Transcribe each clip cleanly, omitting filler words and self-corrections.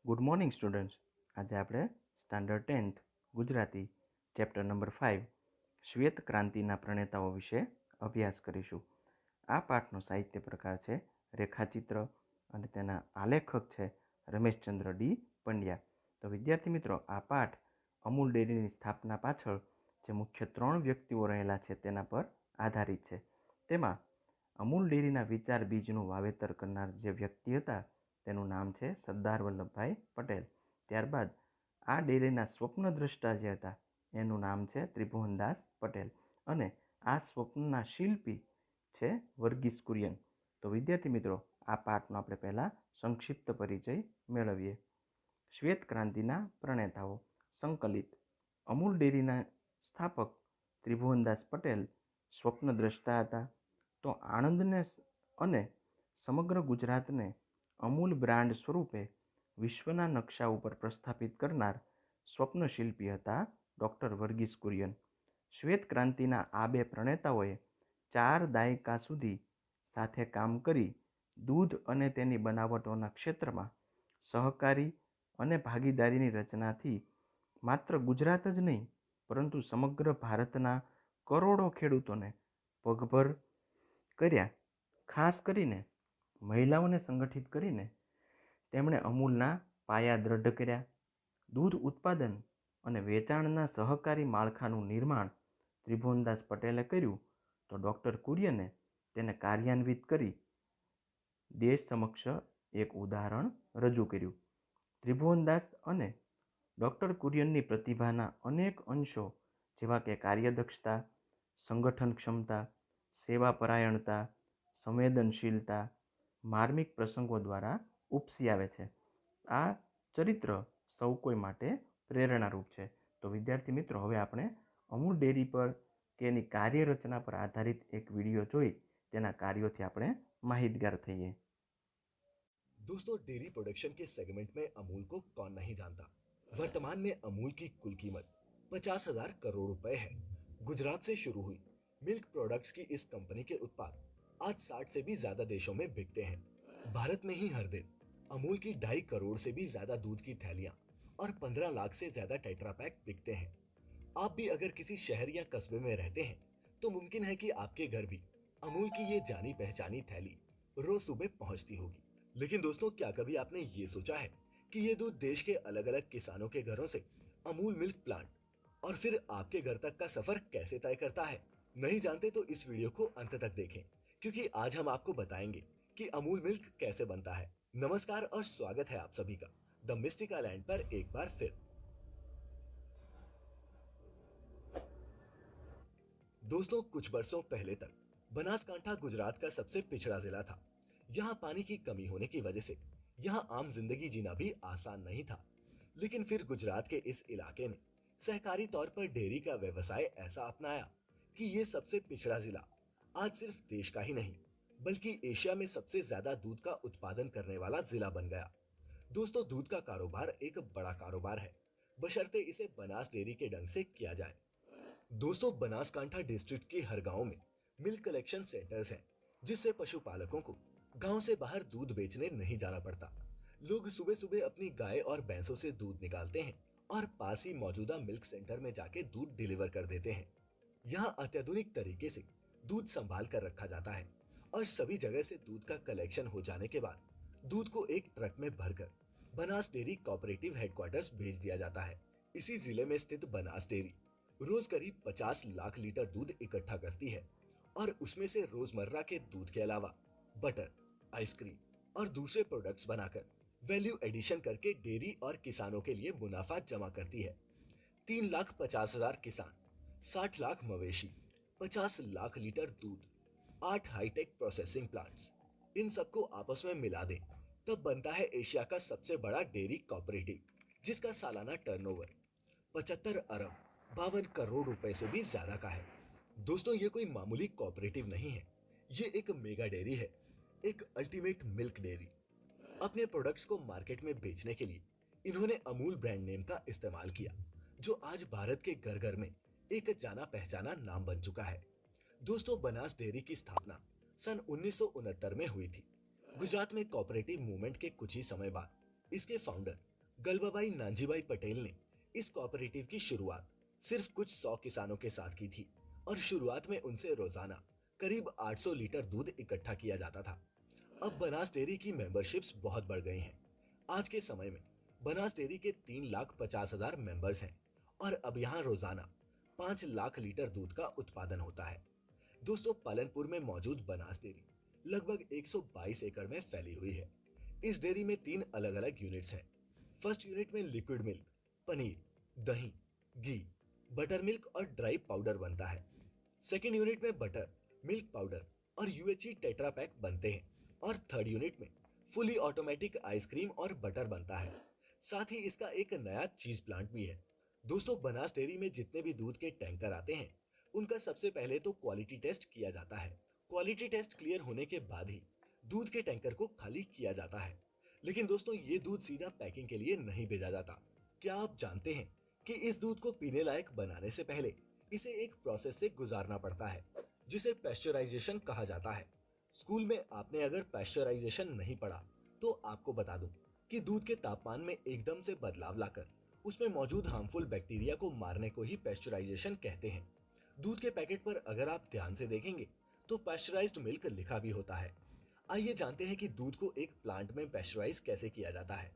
Good morning students. આજે આપણે standard 10th Gujarati chapter number 5 શ્વેત ક્રાંતિના પ્રણેતાઓ વિશે અભ્યાસ કરીશું. આ પાઠનો સાહિત્ય પ્રકાર છે રેખાચિત્ર અને તેના આલેખક છે રમેશચંદ્ર ડી પંડ્યા. તો વિદ્યાર્થી મિત્રો, આ પાઠ અમૂલ ડેરીની સ્થાપના પાછળ જે મુખ્ય 3 વ્યક્તિઓ રહેલા છે તેના પર આધારિત છે. તેમાં અમૂલ ડેરીના વિચાર બીજનું વાવેતર કરનાર જે વ્યક્તિ હતા તેનું નામ છે સરદાર વલ્લભભાઈ પટેલ. ત્યારબાદ આ ડેરીના સ્વપ્નદ્રષ્ટા જે હતા એનું નામ છે ત્રિભુવનદાસ પટેલ અને આ સ્વપ્નના શિલ્પી છે વર્ગીસ કુરિયન. તો વિદ્યાર્થી મિત્રો, આ પાઠનો આપણે પહેલાં સંક્ષિપ્ત પરિચય મેળવીએ. શ્વેત ક્રાંતિના પ્રણેતાઓ સંકલિત. અમૂલ ડેરીના સ્થાપક ત્રિભુવનદાસ પટેલ સ્વપ્નદ્રષ્ટા હતા. તો આણંદને અને સમગ્ર ગુજરાતને અમૂલ બ્રાન્ડ સ્વરૂપે વિશ્વના નકશા ઉપર પ્રસ્થાપિત કરનાર સ્વપ્નશિલ્પી હતા ડૉક્ટર વર્ગીસ કુરિયન. શ્વેત ક્રાંતિના આ બે પ્રણેતાઓએ 4 દાયકા સુધી સાથે કામ કરી દૂધ અને તેની બનાવટોના ક્ષેત્રમાં સહકારી અને ભાગીદારીની રચનાથી માત્ર ગુજરાત જ નહીં પરંતુ સમગ્ર ભારતના કરોડો ખેડૂતોને પગભર કર્યા. ખાસ કરીને મહિલાઓને સંગઠિત કરીને તેમણે અમૂલના પાયા દ્રઢ કર્યા. દૂધ ઉત્પાદન અને વેચાણના સહકારી માળખાનું નિર્માણ ત્રિભુવનદાસ પટેલે કર્યું તો ડૉક્ટર કુરિયને તેને કાર્યાન્વિત કરી દેશ સમક્ષ એક ઉદાહરણ રજૂ કર્યું. ત્રિભુવનદાસ અને ડૉક્ટર કુરિયનની પ્રતિભાના અનેક અંશો જેવા કે કાર્યદક્ષતા, સંગઠન ક્ષમતા, સેવાપરાયણતા, સંવેદનશીલતા માર્મિક પ્રસંગો દ્વારા ઉપસી આવે છે. આ ચરિત્ર સૌ કોઈ માટે પ્રેરણારૂપ છે. તો વિદ્યાર્થી મિત્રો, હવે આપણે અમૂલ ડેરી પર કે એની કાર્યરચના પર આધારિત એક વિડીયો જોઈ તેના કાર્યોથી આપણે માહિતગાર થઈએ. दोस्तों, डेयरी प्रोडक्शन के सेगमेंट में अमूल को कौन नहीं जानता। वर्तमान में अमूल की कुल कीमत 50,000 करोड़ रुपए है। गुजरात से शुरू हुई मिल्क प्रोडक्ट्स की इस कंपनी के उत्पाद आज 60 से भी ज्यादा देशों में बिकते हैं। भारत में ही हर दिन अमूल की 2.5 करोड़ से भी ज्यादा दूध की थैलियां और 15 लाख से ज्यादा टेट्रा पैक बिकते हैं। आप भी अगर किसी शहर या कस्बे में रहते हैं तो मुमकिन है कि आपके घर भी अमूल की ये जानी पहचानी थैली रोज सुबह पहुंचती होगी। लेकिन दोस्तों, क्या कभी आपने ये सोचा है कि ये दूध देश के अलग अलग किसानों के घरों से अमूल मिल्क प्लांट और फिर आपके घर तक का सफर कैसे तय करता है? नहीं जानते तो इस वीडियो को अंत तक देखें, क्योंकि आज हम आपको बताएंगे कि अमूल मिल्क कैसे बनता है। नमस्कार और स्वागत है आप सभी का द मिस्टिक आइलैंड पर एक बार फिर। दोस्तों, कुछ बरसों पहले तक बनासकांठा गुजरात का सबसे पिछड़ा जिला था। यहाँ पानी की कमी होने की वजह से यहाँ आम जिंदगी जीना भी आसान नहीं था। लेकिन फिर गुजरात के इस इलाके ने सहकारी तौर पर डेयरी का व्यवसाय ऐसा अपनाया कि ये सबसे पिछड़ा जिला आज सिर्फ देश का ही नहीं बल्कि एशिया में सबसे ज्यादा दूध का उत्पादन करने वाला जिला बन गया। दोस्तों, दूध का कारोबार एक बड़ा कारोबार है, बशर्ते इसे बनास डेयरी के ढंग से किया जाए। दोस्तों, बनासकांठा डिस्ट्रिक्ट के हर गांव में मिल्क कलेक्शन सेंटर्स हैं, जिससे पशुपालकों को गांव से बाहर दूध बेचने नहीं जाना पड़ता। लोग सुबह सुबह अपनी गाय और भैंसों से दूध निकालते हैं और पास ही मौजूदा मिल्क सेंटर में जाके दूध डिलीवर कर देते हैं। यहाँ अत्याधुनिक तरीके से दूध संभाल कर रखा जाता है और सभी जगह से दूध का कलेक्शन हो जाने के बाद दूध को एक ट्रक में भरकर बनास डेयरी कोऑपरेटिव हेडक्वार्टर्स भेज दिया जाता है। इसी जिले में स्थित बनास डेयरी रोज करीब 50 लाख लीटर दूध इकट्ठा करती है और उसमें से रोजमर्रा के दूध के अलावा बटर, आइसक्रीम और दूसरे प्रोडक्ट्स बनाकर वैल्यू एडिशन करके डेयरी और किसानों के लिए मुनाफा जमा करती है। 3,50,000 किसान, 60 लाख मवेशी, 50 लाख लीटर दूध, 8 हाईटेक प्रोसेसिंग प्लांट्स, इन सबको आपस में मिला दें तब बनता है एशिया का सबसे बड़ा डेयरी कोऑपरेटिव, जिसका सालाना टर्नओवर 75 अरब 52 करोड़ रुपए से भी ज्यादा का है। दोस्तों, ये कोई मामूली कोऑपरेटिव नहीं है, ये एक मेगा डेयरी है, एक अल्टीमेट मिल्क डेयरी। अपने प्रोडक्ट्स को मार्केट में बेचने के लिए इन्होंने अमूल ब्रांड नेम का इस्तेमाल किया, जो आज भारत के घर घर में एक जाना पहचाना नाम बन चुका है। दोस्तों, बनास डेयरी की स्थापना सन 1969 में हुई थी। गुजरात में कोऑपरेटिव मूवमेंट के कुछ ही समय बाद इसके फाउंडर गलबाबाई नांजीबाई पटेल ने इस कोऑपरेटिव की शुरुआत सिर्फ कुछ 100 किसानों के साथ की थी और शुरुआत में उनसे रोजाना करीब 800 लीटर दूध इकट्ठा किया जाता था। अब बनास डेयरी की मेंबरशिप्स बहुत बढ़ गई हैं। आज के समय में बनास डेयरी के 3,50,000 मेंबर्स हैं और अब यहाँ रोजाना 5 लाख लीटर दूध का उत्पादन होता है। दोस्तों, पालनपुर में मौजूद बनास डेयरी लगभग 122 एकड़ में फैली हुई है। इस डेयरी में 3 अलग अलग यूनिट्स हैं। फर्स्ट यूनिट में लिक्विड मिल्क, पनीर, दही, घी, बटर मिल्क और ड्राई पाउडर बनता है। सेकेंड यूनिट में बटर, मिल्क पाउडर और यूएचई टेट्रा पैक बनते हैं और थर्ड यूनिट में फुली ऑटोमेटिक आइसक्रीम और बटर बनता है। साथ ही इसका एक नया चीज प्लांट भी है। दोस्तों, बनास डेयरी में जितने भी दूध के टैंकर आते हैं उनका सबसे पहले तो क्वालिटी टेस्ट किया जाता है। क्वालिटी टेस्ट क्लियर होने के बाद ही दूध के टैंकर को खाली किया जाता है। लेकिन दोस्तों, ये दूध सीधा पैकिंग के लिए नहीं भेजा जाता। क्या आप जानते हैं कि इस दूध को पीने लायक बनाने से पहले इसे एक प्रोसेस से गुजारना पड़ता है जिसे पैस्चराइजेशन कहा जाता है। स्कूल में आपने अगर पैस्चराइजेशन नहीं पढ़ा तो आपको बता दूं कि दूध के तापमान में एकदम से बदलाव लाकर उसमें मौजूद हार्मफुल बैक्टीरिया को मारने को ही पैस्चराइजेशन कहते हैं। दूध के पैकेट पर अगर आप ध्यान से देखेंगे तो पैस्चराइज्ड मिल्क लिखा भी होता है। आइए जानते हैं कि दूध को एक प्लांट में पैस्चराइज कैसे किया जाता है।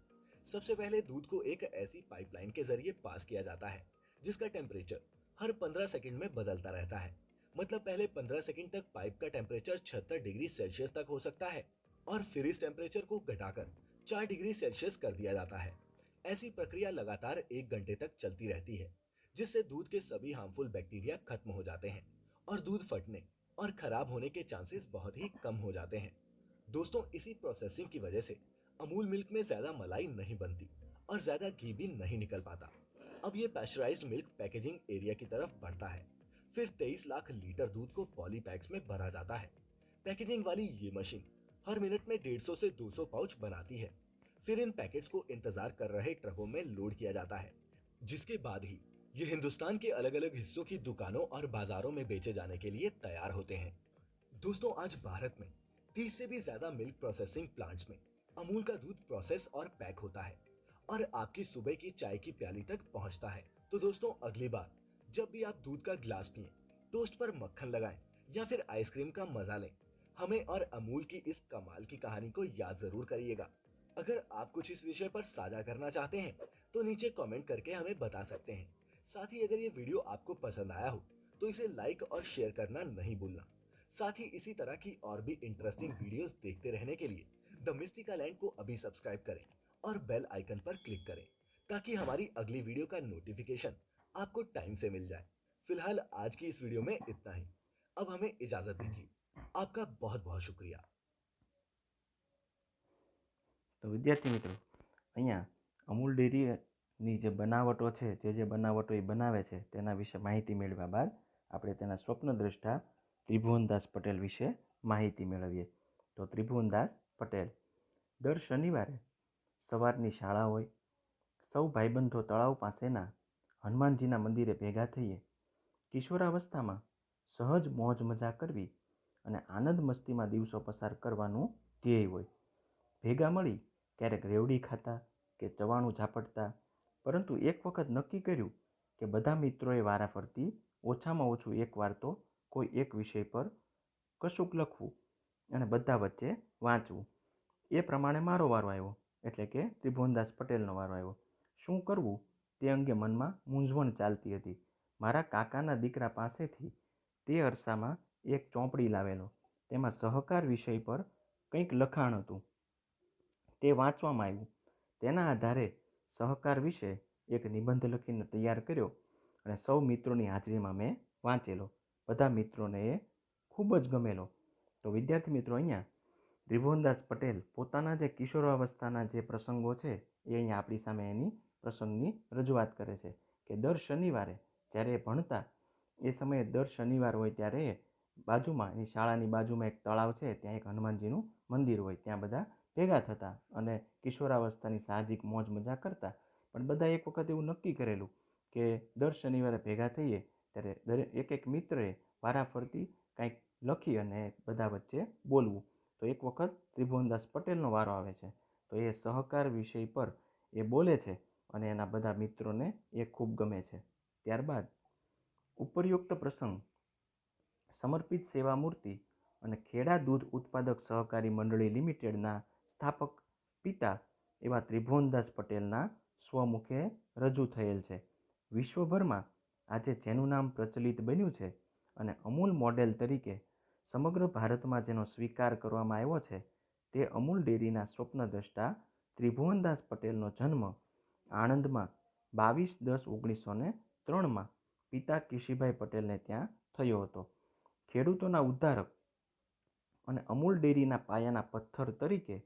सबसे पहले दूध को एक ऐसी पाइपलाइन के जरिए पास किया जाता है जिसका टेम्परेचर हर 15 सेकंड में बदलता रहता है। मतलब पहले 15 सेकंड तक पाइप का टेम्परेचर 76 डिग्री सेल्सियस तक हो सकता है और फिर इस टेम्परेचर को घटाकर 4 डिग्री सेल्सियस कर दिया जाता है। ऐसी प्रक्रिया लगातार 1 घंटे तक चलती रहती है जिससे दूध के सभी हार्मफुल बैक्टीरिया खत्म हो जाते हैं और दूध फटने और खराब होने के चांसेस बहुत ही कम हो जाते हैं। दोस्तों, इसी प्रोसेसिंग की वजह से अमूल मिल्क में ज्यादा मलाई नहीं बनती और ज्यादा घी भी नहीं निकल पाता। अब ये पैस्चराइज्ड मिल्क पैकेजिंग एरिया की तरफ बढ़ता है। फिर 23 लाख लीटर दूध को पॉली बैग्स में भरा जाता है। पैकेजिंग वाली ये मशीन हर मिनट में 150 से 200 पाउच बनाती है। फिर इन पैकेट्स को इंतजार कर रहे ट्रकों में लोड किया जाता है जिसके बाद ही ये हिंदुस्तान के अलग अलग हिस्सों की दुकानों और बाजारों में बेचे जाने के लिए तैयार होते हैं। दोस्तों, आज भारत में 30 से भी ज्यादा मिल्क प्रोसेसिंग प्लांट्स में अमूल का दूध प्रोसेस और पैक होता है और आपकी सुबह की चाय की प्याली तक पहुंचता है। तो दोस्तों, अगली बार जब भी आप दूध का ग्लास पिएं, टोस्ट पर मक्खन लगाएं या फिर आइसक्रीम का मजा लें, हमें और अमूल की इस कमाल की कहानी को याद जरूर करिएगा। अगर आप कुछ इस विषय पर साझा करना चाहते हैं तो नीचे कमेंट करके हमें बता सकते हैं। साथ ही अगर ये वीडियो आपको पसंद आया हो तो इसे लाइक और शेयर करना नहीं भूलना। साथ ही इसी तरह की और भी इंटरेस्टिंग वीडियोस देखते रहने के लिए द मिस्टिका लैंड को अभी सब्सक्राइब करें और बेल आइकन पर क्लिक करें ताकि हमारी अगली वीडियो का नोटिफिकेशन आपको टाइम से मिल जाए। फिलहाल आज की इस वीडियो में इतना ही। अब हमें इजाजत दीजिए। आपका बहुत बहुत शुक्रिया। તો વિદ્યાર્થી મિત્રો, અહીંયા અમૂલ ડેરીની જે બનાવટો છે, જે બનાવટો એ બનાવે છે તેના વિશે માહિતી મેળવ્યા બાદ આપણે તેના સ્વપ્નદ્રષ્ટા ત્રિભુવનદાસ પટેલ વિશે માહિતી મેળવીએ. તો ત્રિભુવનદાસ પટેલ દર શનિવારે સવારની શાળા હોય, સૌ ભાઈબંધો તળાવ પાસેના હનુમાનજીના મંદિરે ભેગા થઈએ. કિશોરાવસ્થામાં સહજ મોજ મજા કરવી અને આનંદ મસ્તીમાં દિવસો પસાર કરવાનું ધ્યેય હોય. ભેગા મળી ક્યારેક રેવડી ખાતા કે ચવાણું ઝાપટતા, પરંતુ એક વખત નક્કી કર્યું કે બધા મિત્રોએ વારાફરતી ઓછામાં ઓછું એકવાર તો કોઈ એક વિષય પર કશુંક લખવું અને બધા વચ્ચે વાંચવું. એ પ્રમાણે મારો વારો આવ્યો, એટલે કે ત્રિભુવનદાસ પટેલનો વારો આવ્યો. શું કરવું તે અંગે મનમાં મૂંઝવણ ચાલતી હતી. મારા કાકાના દીકરા પાસેથી તે અરસામાં એક ચોપડી લાવેલો. તેમાં સહકાર વિષય પર કંઈક લખાણ હતું. તે વાંચવામાં આવ્યું. તેના આધારે સહકાર વિશે એક નિબંધ લખીને તૈયાર કર્યો અને સૌ મિત્રોની હાજરીમાં મેં વાંચેલો. બધા મિત્રોને એ ખૂબ જ ગમેલો. તો વિદ્યાર્થી મિત્રો, અહીંયા ત્રિભુવનદાસ પટેલ પોતાના જે કિશોરાવસ્થાના જે પ્રસંગો છે એ અહીંયા આપણી સામે એની પ્રસંગની રજૂઆત કરે છે કે દર શનિવારે જ્યારે એ ભણતા એ સમયે દર શનિવાર હોય ત્યારે બાજુમાં એની શાળાની બાજુમાં એક તળાવ છે, ત્યાં એક હનુમાનજીનું મંદિર હોય, ત્યાં બધા ભેગા થતા અને કિશોરાવસ્થાની સાહજિક મોજ મજા કરતા. પણ બધા એક વખત એવું નક્કી કરેલું કે દર શનિવારે ભેગા થઈએ ત્યારે એક એક મિત્રએ વારાફરતી કંઈક લખી અને બધા વચ્ચે બોલવું. તો એક વખત ત્રિભુવનદાસ પટેલનો વારો આવે છે. તો એ સહકાર વિષય પર એ બોલે છે અને એના બધા મિત્રોને એ ખૂબ ગમે છે. ત્યારબાદ ઉપરયુક્ત પ્રસંગ સમર્પિત સેવા મૂર્તિ અને ખેડા દૂધ ઉત્પાદક સહકારી મંડળી લિમિટેડના સ્થાપક પિતા એવા ત્રિભુવનદાસ પટેલના સ્વમુખે રજૂ થયેલ છે. વિશ્વભરમાં આજે જેનું નામ પ્રચલિત બન્યું છે અને અમૂલ મોડેલ તરીકે સમગ્ર ભારતમાં જેનો સ્વીકાર કરવામાં આવ્યો છે, તે અમૂલ ડેરીના સ્વપ્નદ્રષ્ટા ત્રિભુવનદાસ પટેલનો જન્મ આણંદમાં 22/10/1903 પિતા કિશીભાઈ પટેલને ત્યાં થયો હતો. ખેડૂતોના ઉદ્ધારક અને અમૂલ ડેરીના પાયાના પથ્થર તરીકે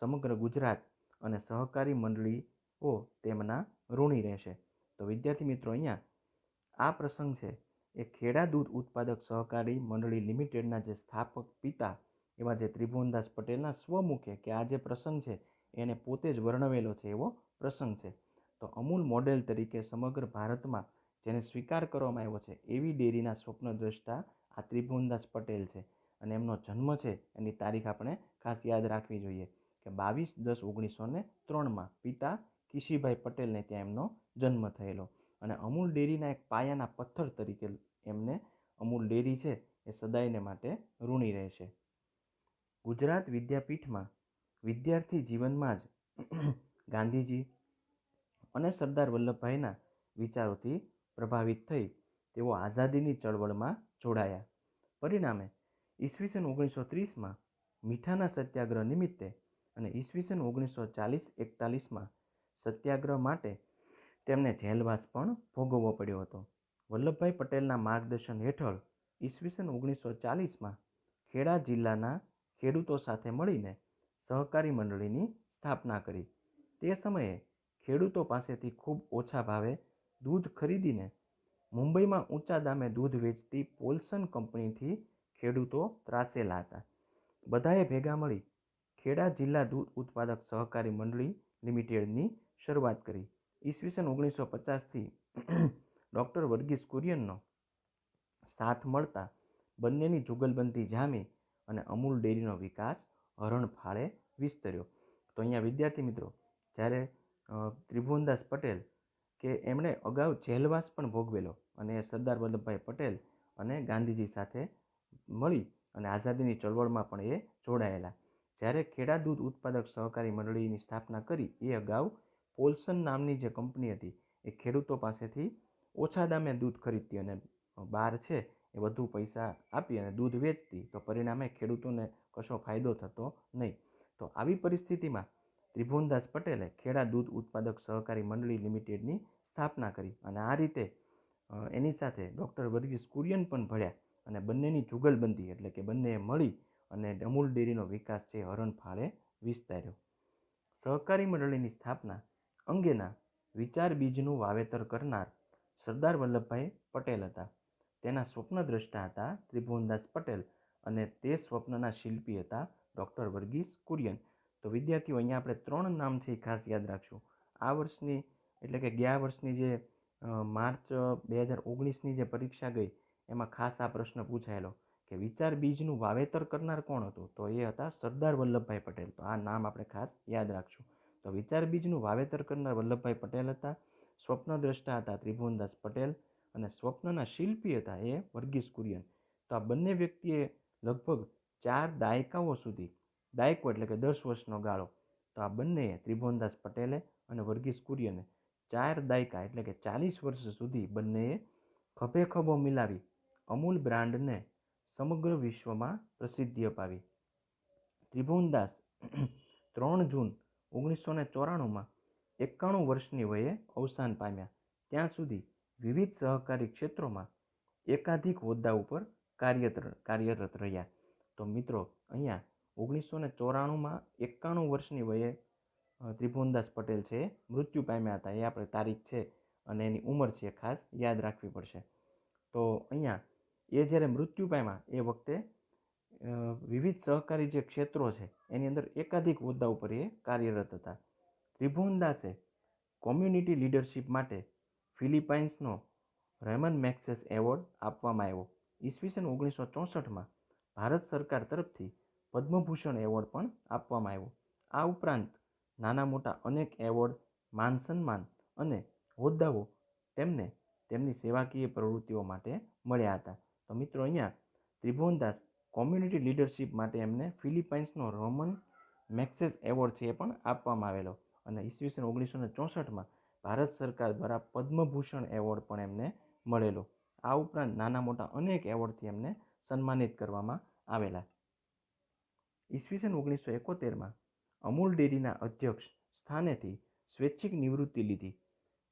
સમગ્ર ગુજરાત અને સહકારી મંડળીઓ તેમના ઋણી રહેશે. તો વિદ્યાર્થી મિત્રો, અહીંયા આ પ્રસંગ છે એ ખેડા દૂધ ઉત્પાદક સહકારી મંડળી લિમિટેડના જે સ્થાપક પિતા એવા જે ત્રિભુવનદાસ પટેલના સ્વમુખે કે આ જે પ્રસંગ છે એને પોતે જ વર્ણવેલો છે એવો પ્રસંગ છે. તો અમૂલ મોડેલ તરીકે સમગ્ર ભારતમાં જેને સ્વીકાર કરવામાં આવ્યો છે એવી ડેરીના સ્વપ્નદ્રષ્ટા આ ત્રિભુવનદાસ પટેલ છે. અને એમનો જન્મ છે એની તારીખ આપણે ખાસ યાદ રાખવી જોઈએ કે 22/10/1903 પિતા કિશીભાઈ પટેલને ત્યાં એમનો જન્મ થયેલો. અને અમૂલ ડેરીના એક પાયાના પથ્થર તરીકે એમને અમૂલ ડેરી છે એ સદાયને માટે ઋણી રહેશે. ગુજરાત વિદ્યાપીઠમાં વિદ્યાર્થી જીવનમાં જ ગાંધીજી અને સરદાર વલ્લભભાઈના વિચારોથી પ્રભાવિત થઈ તેઓ આઝાદીની ચળવળમાં જોડાયા. પરિણામે ઈસવીસન 1930માં મીઠાના સત્યાગ્રહ નિમિત્તે અને ઈસવીસન 1940-41માં સત્યાગ્રહ માટે તેમને જેલવાસ પણ ભોગવવો પડ્યો હતો. વલ્લભભાઈ પટેલના માર્ગદર્શન હેઠળ ઈસવીસન 1940માં ખેડા જિલ્લાના ખેડૂતો સાથે મળીને સહકારી મંડળીની સ્થાપના કરી. તે સમયે ખેડૂતો પાસેથી ખૂબ ઓછા ભાવે દૂધ ખરીદીને મુંબઈમાં ઊંચા દામે દૂધ વેચતી પોલ્સન કંપનીથી ખેડૂતો ત્રાસેલા હતા. બધાએ ભેગા મળી ખેડા જિલ્લા દૂધ ઉત્પાદક સહકારી મંડળી લિમિટેડની શરૂઆત કરી. ઈસવીસન 1950થી ડૉક્ટર વર્ગીસ કુરિયનનો સાથ મળતા બંનેની જુગલબંધી જામી અને અમૂલ ડેરીનો વિકાસ હરણફાળે વિસ્તર્યો. તો અહીંયા વિદ્યાર્થી મિત્રો, જ્યારે ત્રિભુવનદાસ પટેલ કે એમણે અગાઉ જેલવાસ પણ ભોગવેલો અને સરદાર વલ્લભભાઈ પટેલ અને ગાંધીજી સાથે મળી અને આઝાદીની ચળવળમાં પણ એ જોડાયેલા. જ્યારે ખેડા દૂધ ઉત્પાદક સહકારી મંડળીની સ્થાપના કરી એ અગાઉ પોલ્સન નામની જે કંપની હતી એ ખેડૂતો પાસેથી ઓછા દામે દૂધ ખરીદતી અને બહાર છે એ વધુ પૈસા આપી અને દૂધ વેચતી. તો પરિણામે ખેડૂતોને કશો ફાયદો થતો નહીં. તો આવી પરિસ્થિતિમાં ત્રિભુવનદાસ પટેલે ખેડા દૂધ ઉત્પાદક સહકારી મંડળી લિમિટેડની સ્થાપના કરી અને આ રીતે એની સાથે ડૉક્ટર વર્ગીસ કુરિયન પણ ભળ્યા અને બંનેની જુગલબંધી એટલે કે બંનેએ મળી અને અમૂલ ડેરીનો વિકાસ છે હરણફાળે વિસ્તાર્યો. સહકારી મંડળીની સ્થાપના અંગેના વિચાર બીજનું વાવેતર કરનાર સરદાર વલ્લભભાઈ પટેલ હતા. તેના સ્વપ્નદ્રષ્ટા હતા ત્રિભુવનદાસ પટેલ અને તે સ્વપ્નના શિલ્પી હતા ડૉક્ટર વર્ગીસ કુરિયન. તો વિદ્યાર્થીઓ, અહીંયા આપણે 3 નામ છે એ ખાસ યાદ રાખશું. આ વર્ષની એટલે કે ગયા વર્ષની જે માર્ચ 2019ની જે પરીક્ષા ગઈ એમાં ખાસ આ પ્રશ્ન પૂછાયેલો કે વિચાર બીજનું વાવેતર કરનાર કોણ હતું? તો એ હતા સરદાર વલ્લભભાઈ પટેલ. તો આ નામ આપણે ખાસ યાદ રાખશું. તો વિચાર બીજનું વાવેતર કરનાર વલ્લભભાઈ પટેલ હતા, સ્વપ્નદ્રષ્ટા હતા ત્રિભુવનદાસ પટેલ અને સ્વપ્નના શિલ્પી હતા એ વર્ગીસ કુરિયન. તો આ બંને વ્યક્તિએ લગભગ 4 દાયકાઓ સુધી, દાયકો એટલે કે 10 વર્ષનો ગાળો, તો આ બંનેએ ત્રિભુવનદાસ પટેલે અને વર્ગીસ કુરિયને 4 દાયકા એટલે કે 40 વર્ષ સુધી બંનેએ ખભે ખભો મિલાવી અમૂલ બ્રાન્ડને સમગ્ર વિશ્વમાં પ્રસિદ્ધિ અપાવી. ત્રિભુવનદાસ 3 જૂન 1994માં 91 વર્ષની વયે અવસાન પામ્યા. ત્યાં સુધી વિવિધ સહકારી ક્ષેત્રોમાં એકાધિક હોદ્દા ઉપર કાર્યરત રહ્યા. તો મિત્રો, અહીંયા 1994માં 91 વર્ષની વયે ત્રિભુવનદાસ પટેલ છે મૃત્યુ પામ્યા હતા. એ આપણે તારીખ છે અને એની ઉંમર છે ખાસ યાદ રાખવી પડશે. તો અહીંયા એ જ્યારે મૃત્યુ પામ્યા એ વખતે વિવિધ સહકારી જે ક્ષેત્રો છે એની અંદર એકાધિક હોદ્દા ઉપર એ કાર્યરત હતા. ત્રિભુવનદાસે કોમ્યુનિટી લીડરશિપ માટે ફિલિપાઇન્સનો રેમન મેક્સેસ એવોર્ડ આપવામાં આવ્યો. ઈસવીસન 1964માં ભારત સરકાર તરફથી પદ્મભૂષણ એવોર્ડ પણ આપવામાં આવ્યો. આ ઉપરાંત નાના મોટા અનેક એવોર્ડ માન સન્માન અને હોદ્દાઓ તેમને તેમની સેવાકીય પ્રવૃત્તિઓ માટે મળ્યા હતા. તો મિત્રો અહીંયા ત્રિભુવનદાસ કોમ્યુનિટી લીડરશિપ માટે એમને ફિલિપાઇન્સનો રોમન મેક્સેસ એવોર્ડ છે એ પણ આપવામાં આવેલો અને ઈસવીસન 1964માં ભારત સરકાર દ્વારા પદ્મભૂષણ એવોર્ડ પણ એમને મળેલો. આ ઉપરાંત નાના મોટા અનેક એવોર્ડથી એમને સન્માનિત કરવામાં આવેલા. ઈસવીસન 1971માં અમૂલ ડેરીના અધ્યક્ષ સ્થાનેથી સ્વૈચ્છિક નિવૃત્તિ લીધી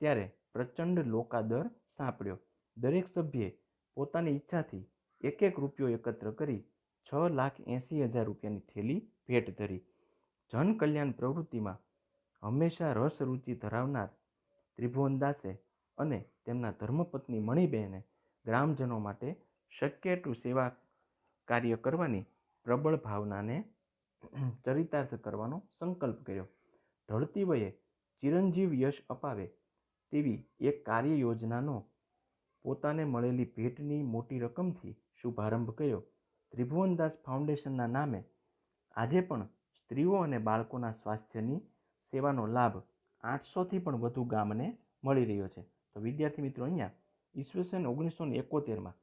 ત્યારે પ્રચંડ લોકાદર સાંપડ્યો. દરેક સભ્યે પોતાની ઈચ્છાથી એક રૂપિયો એકત્ર કરી 6,80,000 રૂપિયાની થેલી ભેટ ધરી. જનકલ્યાણ પ્રવૃત્તિમાં હંમેશા રસ રુચિ ધરાવનાર ત્રિભુવનદાસે અને તેમના ધર્મપત્ની મણિબહેને ગ્રામજનો માટે શક્ય એટલું સેવા કાર્ય કરવાની પ્રબળ ભાવનાને ચરિતાર્થ કરવાનો સંકલ્પ કર્યો. ઢળતી વયે ચિરંજીવ યશ અપાવે તેવી એક કાર્ય યોજનાનો પોતાને મળેલી ભેટની મોટી રકમથી શુભારંભ કર્યો. ત્રિભુવનદાસ ફાઉન્ડેશનના નામે આજે પણ સ્ત્રીઓ અને બાળકોના સ્વાસ્થ્યની સેવાનો લાભ 800થી પણ વધુ ગામને મળી રહ્યો છે. તો વિદ્યાર્થી મિત્રો, અહીંયા ઈસવીસન 1971માં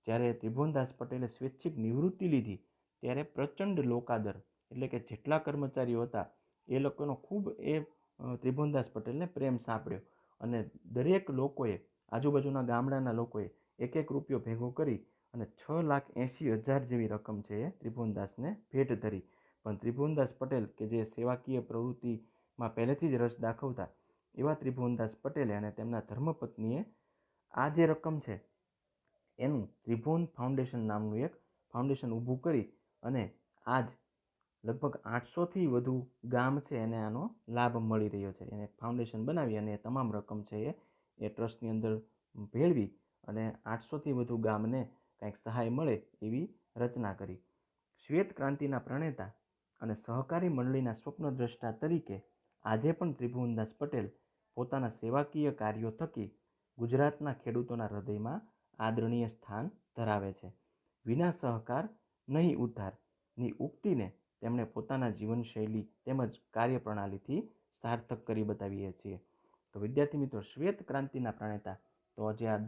જ્યારે ત્રિભુવનદાસ પટેલે સ્વૈચ્છિક નિવૃત્તિ લીધી ત્યારે પ્રચંડ લોકાદર, એટલે કે જેટલા કર્મચારીઓ હતા એ લોકોનો ખૂબ ત્રિભુવનદાસ પટેલને પ્રેમ સાંપડ્યો અને દરેક લોકોએ, આજુબાજુના ગામડાના લોકોએ એક રૂપિયો ભેગો કરી અને 6,80,000 જેવી રકમ છે એ ત્રિભુવનદાસને ભેટ ધરી. પણ ત્રિભુવનદાસ પટેલ કે જે સેવાકીય પ્રવૃત્તિમાં પહેલેથી જ રસ દાખવતા એવા ત્રિભુવનદાસ પટેલે અને તેમના ધર્મપત્નીએ આ જે રકમ છે એનું ત્રિભુવન ફાઉન્ડેશન નામનું એક ફાઉન્ડેશન ઊભું કરી અને આજ લગભગ 800થી વધુ ગામ છે એને આનો લાભ મળી રહ્યો છે. એને ફાઉન્ડેશન બનાવી અને તમામ રકમ છે એ ટ્રસ્ટની અંદર ભેળવી અને 800થી વધુ ગામને કંઈક સહાય મળે એવી રચના કરી. શ્વેત ક્રાંતિના પ્રણેતા અને સહકારી મંડળીના સ્વપ્નદ્રષ્ટા તરીકે આજે પણ ત્રિભુવનદાસ પટેલ પોતાના સેવાકીય કાર્યો થકી ગુજરાતના ખેડૂતોના હૃદયમાં આદરણીય સ્થાન ધરાવે છે. વિના સહકાર નહીં ઉદ્ધારની ઉક્તિને તેમણે પોતાના જીવનશૈલી તેમજ કાર્યપ્રણાલીથી સાર્થક કરી બતાવીએ છીએ. તો વિદ્યાર્થી મિત્રો, શ્વેત ક્રાંતિના પ્રણેતા, તો જે આ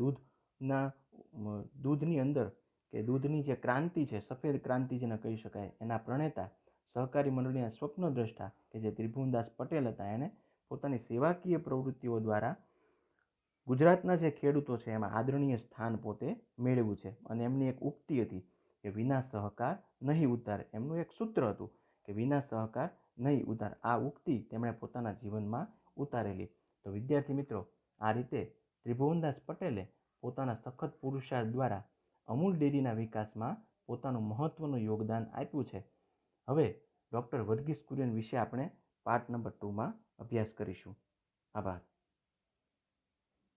દૂધની અંદર કે દૂધની જે ક્રાંતિ છે, સફેદ ક્રાંતિ જેને કહી શકાય, એના પ્રણેતા સહકારી મંડળીના સ્વપ્નદ્રષ્ટા કે જે ત્રિભુવનદાસ પટેલ હતા, એણે પોતાની સેવાકીય પ્રવૃત્તિઓ દ્વારા ગુજરાતના જે ખેડૂતો છે એમાં આદરણીય સ્થાન પોતે મેળવ્યું છે. અને એમની એક ઉક્તિ હતી કે વિના સહકાર નહીં ઉદ્ધાર. એમનું એક સૂત્ર હતું કે વિના સહકાર નહીં ઉદ્ધાર. આ ઉક્તિ તેમણે પોતાના જીવનમાં ઉતારેલી. તો વિદ્યાર્થી મિત્રો, આ રીતે ત્રિભુવનદાસ પટેલે પોતાના સખત પુરુષાર્થ દ્વારા અમૂલ ડેરીના વિકાસમાં પોતાનું મહત્ત્વનું યોગદાન આપ્યું છે. હવે ડૉક્ટર વર્ગીસ કુરિયન વિશે આપણે પાર્ટ નંબર 2માં અભ્યાસ કરીશું. આભાર.